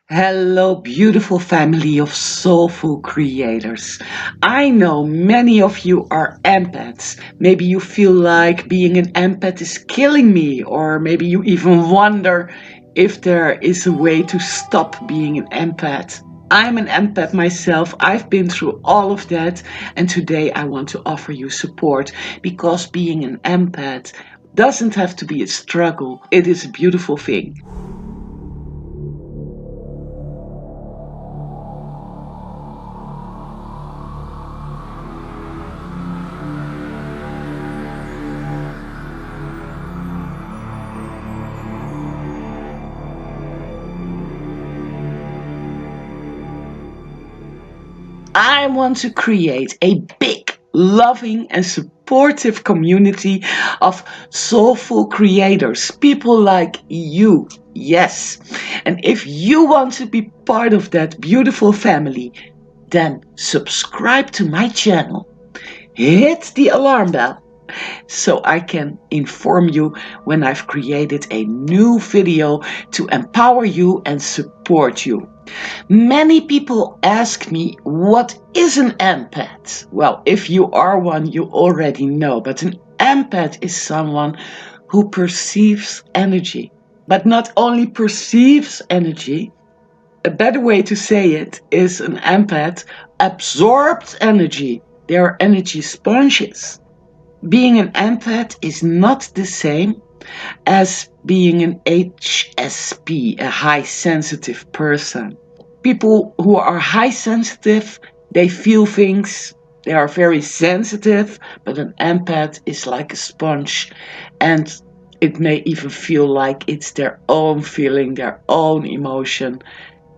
Hello, beautiful family of soulful creators. I know many of you are empaths. Maybe you feel like being an empath is killing me, or maybe you even wonder if there is a way to stop being an empath. I'm an empath myself. I've been through all of that, and today I want to offer you support because being an empath doesn't have to be a struggle, it is a beautiful thing. I want to create a big, loving, and supportive community of soulful creators, people like you. Yes. And if you want to be part of that beautiful family, then subscribe to my channel, hit the alarm bell so I can inform you when I've created a new video to empower you and support you. Many people ask me, what is an empath? Well, if you are one, you already know, but an empath is someone who perceives energy. But not only perceives energy, a better way to say it is an empath absorbs energy. They are energy sponges. Being an empath is not the same as being an HSP, a high sensitive person. People who are high sensitive, they feel things, they are very sensitive, but an empath is like a sponge, and it may even feel like it's their own feeling, their own emotion.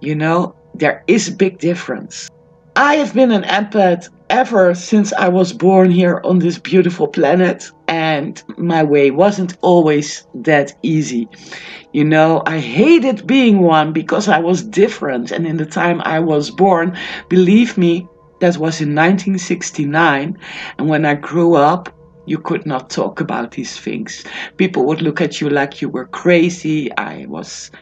There is a big difference. I have been an empath ever since I was born here on this beautiful planet, and my way wasn't always that easy. I hated being one because I was different, and in the time I was born, believe me, that was in 1969, and when I grew up, you could not talk about these things. People would look at you like you were crazy. I was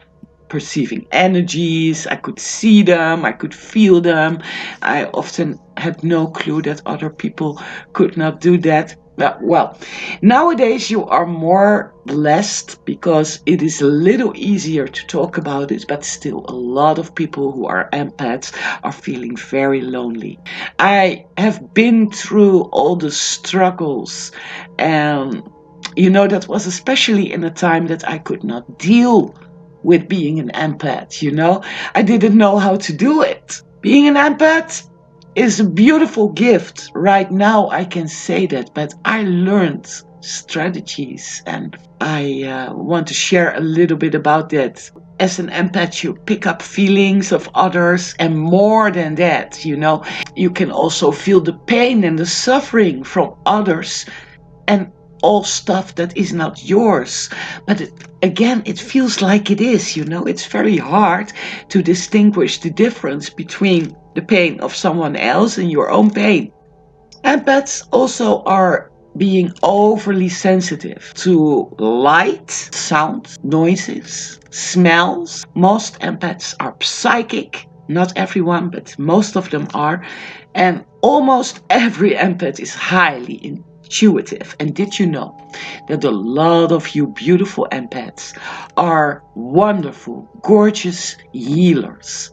perceiving energies, I could see them, I could feel them. I often had no clue that other people could not do that. Well, nowadays you are more blessed because it is a little easier to talk about it, but still a lot of people who are empaths are feeling very lonely. I have been through all the struggles, and that was especially in a time that I could not deal with being an empath. I didn't know how to do it. Being an empath is a beautiful gift. Right now, I can say that, but I learned strategies, and I want to share a little bit about that. As an empath, you pick up feelings of others, and more than that, you can also feel the pain and the suffering from others, and all stuff that is not yours. But again, it feels like it is. It's very hard to distinguish the difference between the pain of someone else and your own pain. Empaths also are being overly sensitive to light, sound, noises, smells. Most empaths are psychic. Not everyone, but most of them are. And almost every empath is highly intuitive. And did you know that a lot of you beautiful empaths are wonderful, gorgeous healers?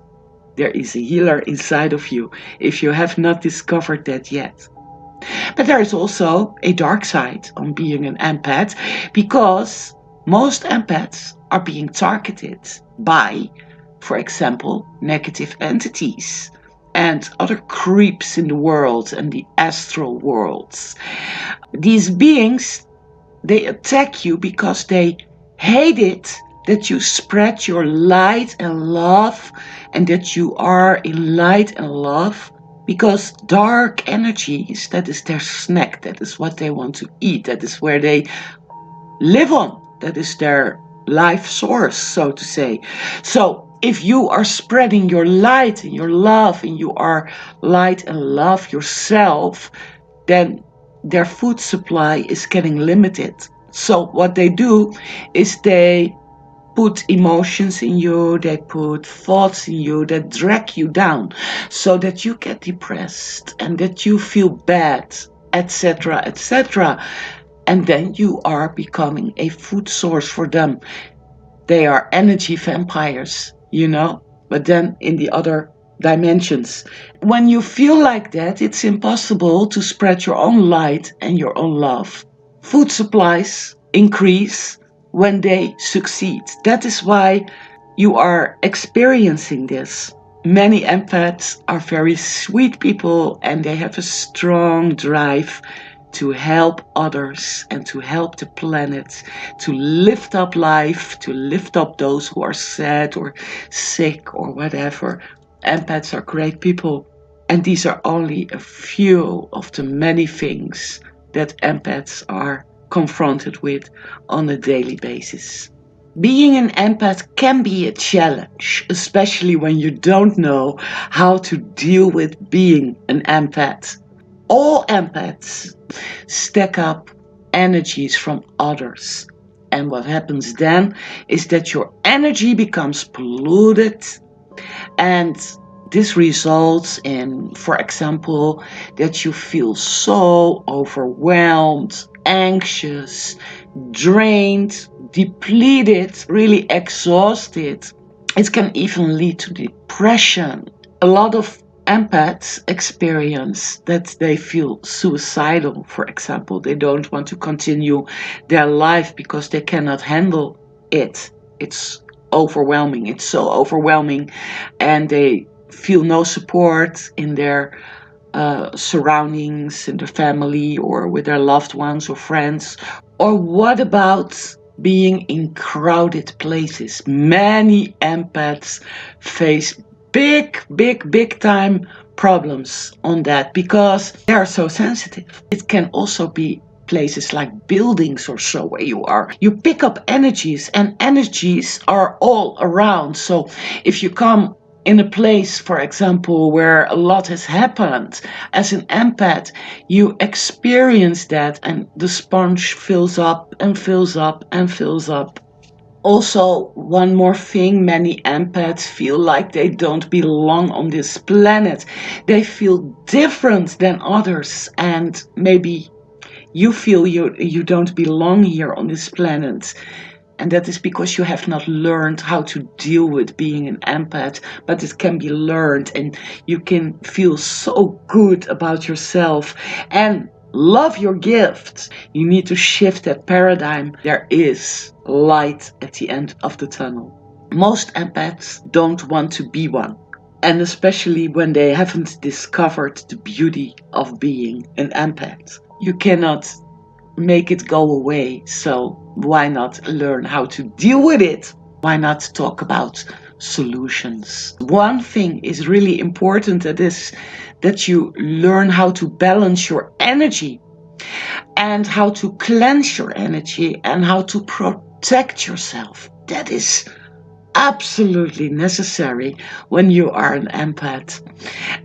There is a healer inside of you if you have not discovered that yet. But there is also a dark side on being an empath because most empaths are being targeted by, for example, negative entities and other creeps in the world and the astral worlds. These beings, they attack you because they hate it that you spread your light and love, and that you are in light and love, because dark energies, that is their snack, that is what they want to eat, that is where they live on, that is their life source, so to say. So if you are spreading your light and your love, and you are light and love yourself, then their food supply is getting limited. So what they do is they put emotions in you, they put thoughts in you that drag you down so that you get depressed and that you feel bad, etc., etc. And then you are becoming a food source for them. They are energy vampires, but then in the other dimensions. When you feel like that, it's impossible to spread your own light and your own love. Food supplies increase when they succeed. That is why you are experiencing this. Many empaths are very sweet people and they have a strong drive to help others and to help the planet, to lift up life, to lift up those who are sad or sick or whatever. Empaths are great people. And these are only a few of the many things that empaths are confronted with on a daily basis. Being an empath can be a challenge, especially when you don't know how to deal with being an empath. All empaths stack up energies from others. And what happens then is that your energy becomes polluted, and this results in, for example, that you feel so overwhelmed, anxious, drained, depleted, really exhausted. It can even lead to depression. A lot of empaths experience that they feel suicidal, for example. They don't want to continue their life because they cannot handle it. It's overwhelming. It's so overwhelming, and they feel no support in their surroundings, in their family, or with their loved ones or friends. Or what about being in crowded places? Many empaths face big time problems on that because they are so sensitive. It can also be places like buildings or so where you pick up energies, and energies are all around. So if you come in a place, for example, where a lot has happened, as an empath, you experience that, and the sponge fills up and fills up and fills up. Also, one more thing, many empaths feel like they don't belong on this planet. They feel different than others, and maybe you feel you don't belong here on this planet. And that is because you have not learned how to deal with being an empath, but it can be learned, and you can feel so good about yourself and love your gift. You need to shift that paradigm. There is light at the end of the tunnel. Most empaths don't want to be one, and especially when they haven't discovered the beauty of being an empath. You cannot make it go away, so why not learn how to deal with it? Why not talk about solutions? One thing is really important, that is that you learn how to balance your energy and how to cleanse your energy and how to protect yourself. That is absolutely necessary when you are an empath.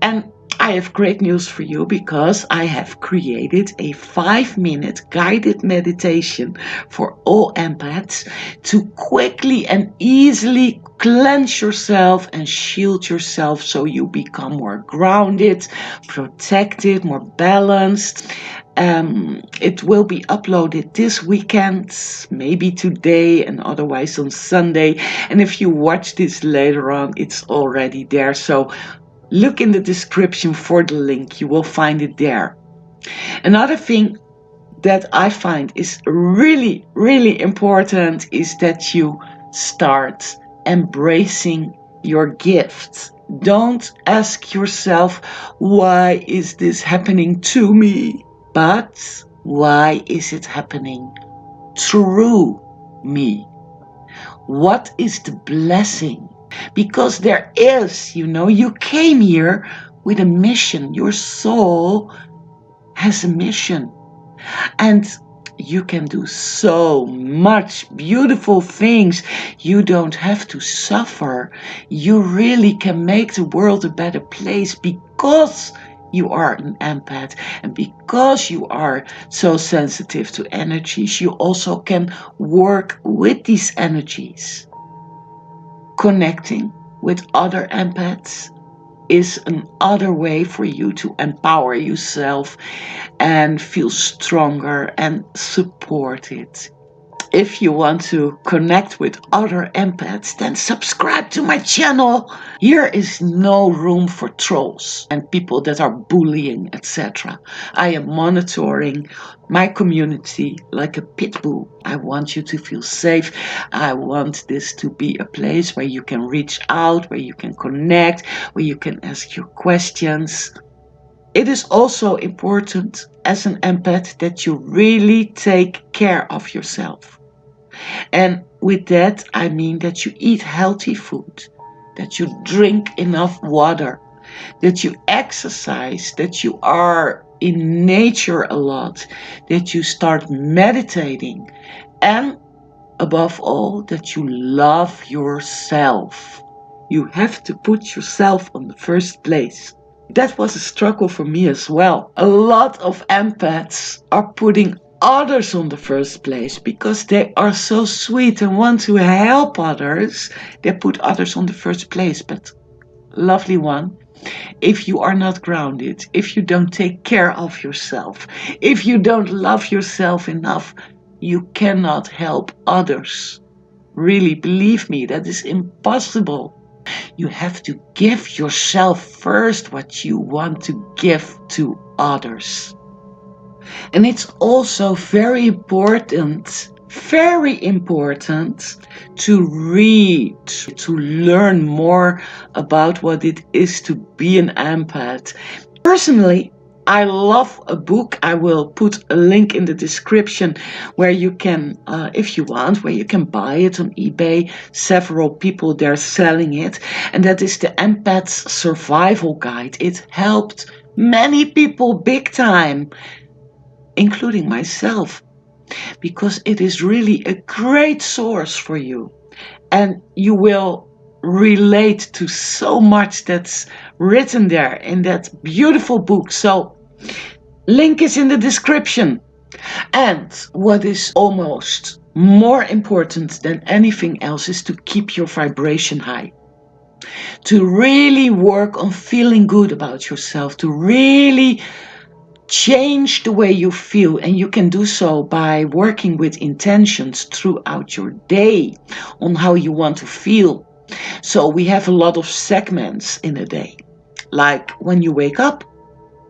And I have great news for you, because I have created a 5-minute guided meditation for all empaths to quickly and easily cleanse yourself and shield yourself so you become more grounded, protected, more balanced. It will be uploaded this weekend, maybe today, and otherwise on Sunday. And if you watch this later on, it's already there. So look in the description for the link. You will find it there. Another thing that I find is really, really important is that you start embracing your gift. Don't ask yourself, why is this happening to me? But why is it happening through me? What is the blessing? Because there is, you came here with a mission. Your soul has a mission. And you can do so much beautiful things. You don't have to suffer. You really can make the world a better place because you are an empath, and because you are so sensitive to energies, you also can work with these energies. connecting with other empaths is another way for you to empower yourself and feel stronger and supported. If you want to connect with other empaths, then subscribe to my channel. Here is no room for trolls and people that are bullying, etc. I am monitoring my community like a pit bull. I want you to feel safe. I want this to be a place where you can reach out, where you can connect, where you can ask your questions. It is also important as an empath that you really take care of yourself. And with that, I mean that you eat healthy food, that you drink enough water, that you exercise, that you are in nature a lot, that you start meditating, and above all, that you love yourself. You have to put yourself on the first place. That was a struggle for me as well. A lot of empaths are putting others on the first place because they are so sweet and want to help others. They put others on the first place. But lovely one, if you are not grounded, if you don't take care of yourself, if you don't love yourself enough, you cannot help others. Really, believe me, that is impossible. You have to give yourself first what you want to give to others. And it's also very important to read, to learn more about what it is to be an empath. Personally, I love a book. I will put a link in the description where you can, if you want, where you can buy it on eBay. Several people there selling it. And that is the Empath's Survival Guide. It helped many people big time, including myself, because it is really a great source for you. And you will relate to so much that's written there in that beautiful book. So, link is in the description. And what is almost more important than anything else is to keep your vibration high. To really work on feeling good about yourself, to really change the way you feel, and you can do so by working with intentions throughout your day on how you want to feel. So we have a lot of segments in a day. Like when you wake up,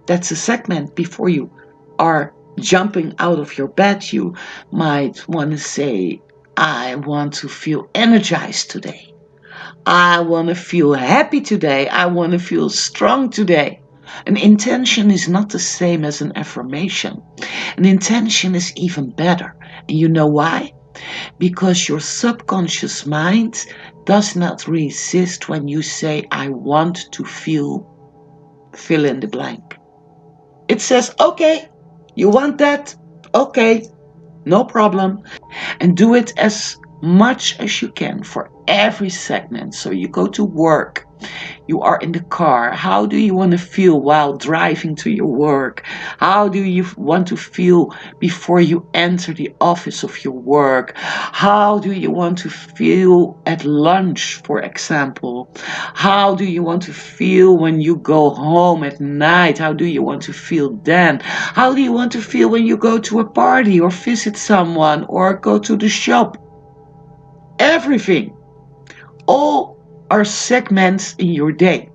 that's a segment. Before you are jumping out of your bed, you might want to say, I want to feel energized today. I want to feel happy today. I want to feel strong today. An intention is not the same as an affirmation. An intention is even better. And you know why? Because your subconscious mind does not resist when you say, I want to fill in the blank. It says, okay, you want that? Okay, no problem. And do it as much as you can for every segment. So you go to work, you are in the car. How do you want to feel while driving to your work? How do you want to feel before you enter the office of your work? How do you want to feel at lunch, for example? How do you want to feel when you go home at night? How do you want to feel then? How do you want to feel when you go to a party or visit someone or go to the shop? Everything. All are segments in your day.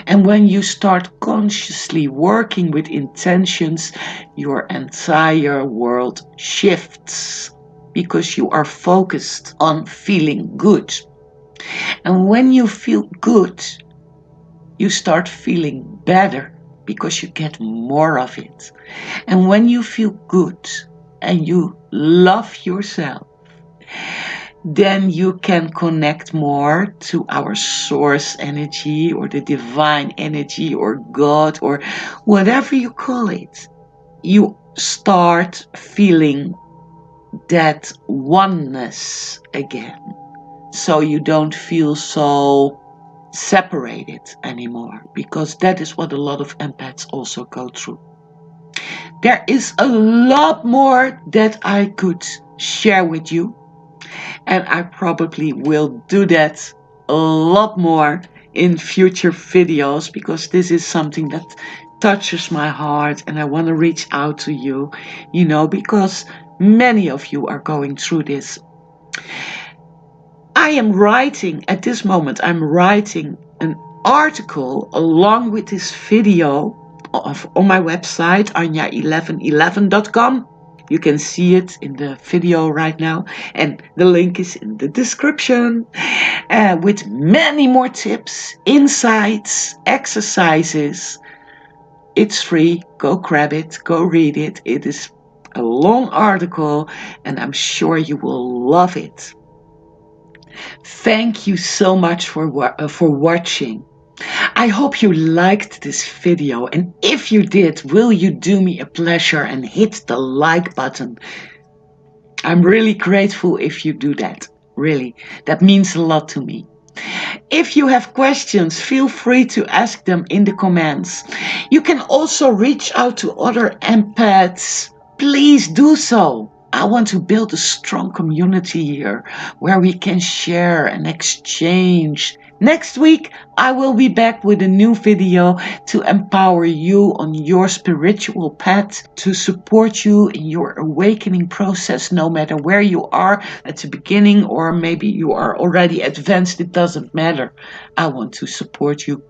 And when you start consciously working with intentions, your entire world shifts because you are focused on feeling good. And when you feel good, you start feeling better because you get more of it. And when you feel good and you love yourself, then you can connect more to our source energy or the divine energy or God or whatever you call it. You start feeling that oneness again. So you don't feel so separated anymore, because that is what a lot of empaths also go through. There is a lot more that I could share with you, and I probably will do that a lot more in future videos, because this is something that touches my heart and I want to reach out to you, because many of you are going through this. At this moment, I'm writing an article along with this video on my website, anja1111.com. You can see it in the video right now, and the link is in the description, with many more tips, insights, exercises. It's free. Go grab it, go read it. It is a long article and I'm sure you will love it. Thank you so much for watching. I hope you liked this video, and if you did, will you do me a pleasure and hit the like button? I'm really grateful if you do that. Really, that means a lot to me. If you have questions, feel free to ask them in the comments. You can also reach out to other empaths. Please do so. I want to build a strong community here where we can share and exchange. Next week, I will be back with a new video to empower you on your spiritual path, to support you in your awakening process, no matter where you are at the beginning or maybe you are already advanced. It doesn't matter. I want to support you.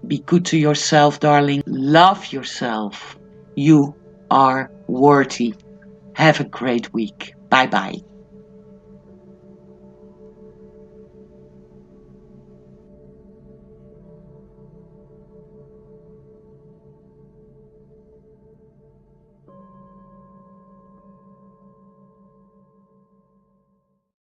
Be good to yourself, darling. Love yourself. You are worthy. Have a great week. Bye-bye.